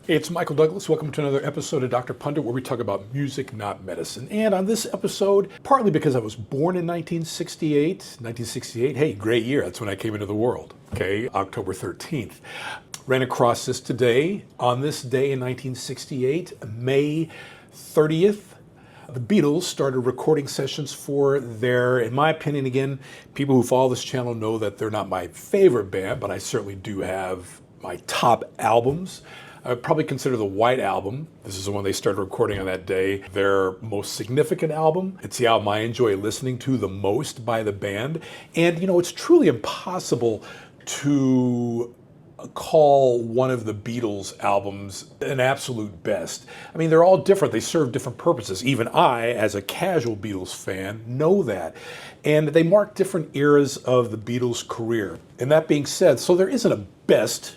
Hey, it's Michael Douglas. Welcome to another episode of Dr. Pundit, where we talk about music, not medicine. And on this episode, partly because I was born in 1968, hey, great year. That's when I came into the world. Okay, October 13th. Ran across this today. On this day in 1968, May 30th, the Beatles started recording sessions for their, in my opinion, again, people who follow this channel know that they're not my favorite band, but I certainly do have my top albums. I would probably consider the White Album, this is the one they started recording on that day, their most significant album. It's the album I enjoy listening to the most by the band. And, you know, it's truly impossible to call one of the Beatles albums an absolute best. I mean, they're all different. They serve different purposes. Even I, as a casual Beatles fan, know that. And they mark different eras of the Beatles' career. And that being said, so there isn't a best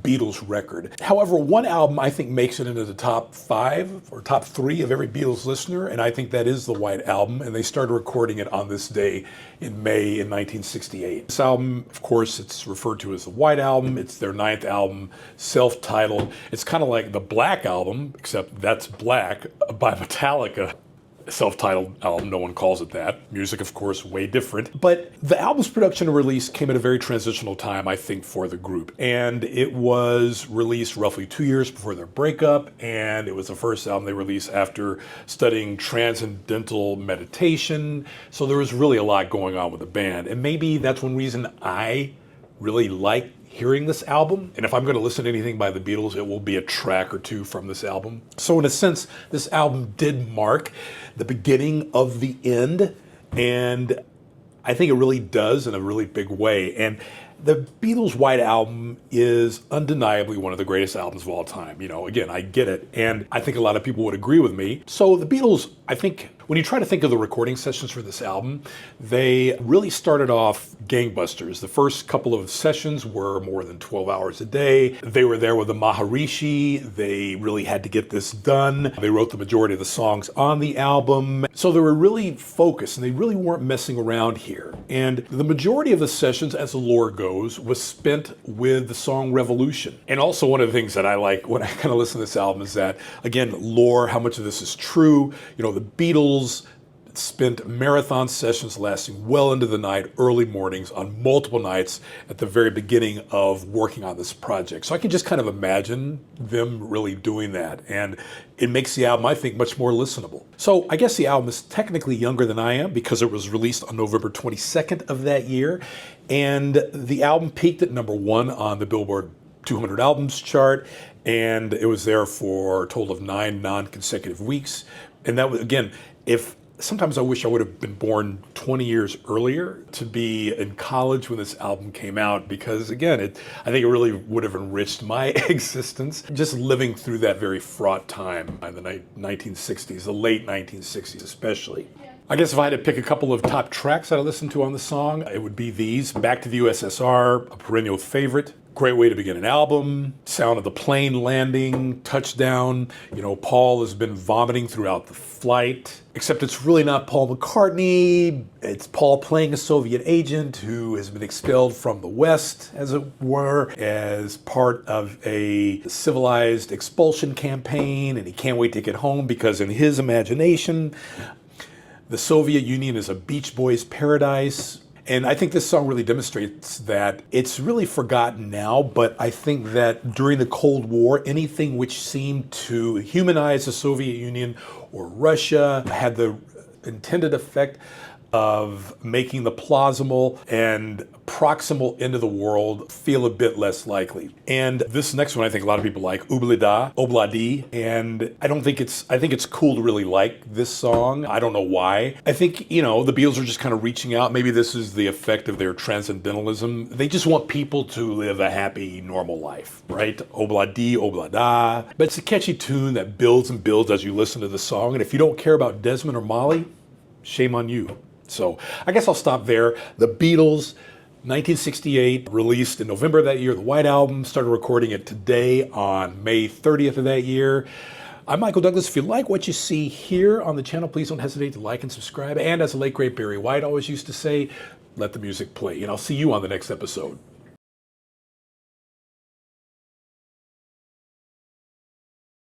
Beatles record. However, one album I think makes it into the top 5 or top 3 of every Beatles listener, and I think that is the White Album, and they started recording it on this day in May in 1968. This album, of course, it's referred to as the White Album. It's their 9th album, self-titled. It's kind of like the Black Album, except that's Black, by Metallica. Self-titled album, no one calls it that. Music, of course, way different. But the album's production and release came at a very transitional time, I think, for the group. And it was released roughly 2 years before their breakup, and it was the first album they released after studying transcendental meditation. So there was really a lot going on with the band. And maybe that's one reason I really like hearing this album. And if I'm going to listen to anything by the Beatles, it will be a track or two from this album. So in a sense, this album did mark the beginning of the end, and I think it really does in a really big way. And the Beatles' White Album is undeniably one of the greatest albums of all time. You know, again, I get it, and I think a lot of people would agree with me. So the Beatles, I think, when you try to think of the recording sessions for this album, they really started off gangbusters. The first couple of sessions were more than 12 hours a day. They were there with the Maharishi. They really had to get this done. They wrote the majority of the songs on the album. So they were really focused, and they really weren't messing around here. And the majority of the sessions, as the lore goes, was spent with the song Revolution. And also one of the things that I like when I kind of listen to this album is that, again, lore, how much of this is true. You know, the Beatles spent marathon sessions lasting well into the night, early mornings, on multiple nights at the very beginning of working on this project. So I can just kind of imagine them really doing that. And it makes the album, I think, much more listenable. So I guess the album is technically younger than I am because it was released on November 22nd of that year. And the album peaked at #1 on the Billboard 200 albums chart. And it was there for a total of 9 non-consecutive weeks. And that was, again, sometimes I wish I would have been born 20 years earlier to be in college when this album came out, because again, I think it really would have enriched my existence, just living through that very fraught time in the 1960s, the late 1960s especially. I guess if I had to pick a couple of top tracks that I listened to on the song, it would be these. Back to the USSR, a perennial favorite. Great way to begin an album. Sound of the plane landing, touchdown. You know, Paul has been vomiting throughout the flight, except it's really not Paul McCartney. It's Paul playing a Soviet agent who has been expelled from the West, as it were, as part of a civilized expulsion campaign, and he can't wait to get home because in his imagination, the Soviet Union is a Beach Boys paradise. And I think this song really demonstrates that it's really forgotten now, but I think that during the Cold War, anything which seemed to humanize the Soviet Union or Russia had the intended effect of making the plausible and proximal end of the world feel a bit less likely. And this next one I think a lot of people like, Obladi, and I think it's cool to really like this song. I don't know why. I think, you know, the Beatles are just kind of reaching out. Maybe this is the effect of their transcendentalism. They just want people to live a happy, normal life, right? Obladi, Oblada. But it's a catchy tune that builds and builds as you listen to the song. And if you don't care about Desmond or Molly, shame on you. So I guess I'll stop there. The Beatles, 1968, released in November of that year, the White Album, started recording it today on May 30th of that year. I'm Michael Douglas. If you like what you see here on the channel, please don't hesitate to like and subscribe. And as the late great Barry White always used to say, let the music play. And I'll see you on the next episode.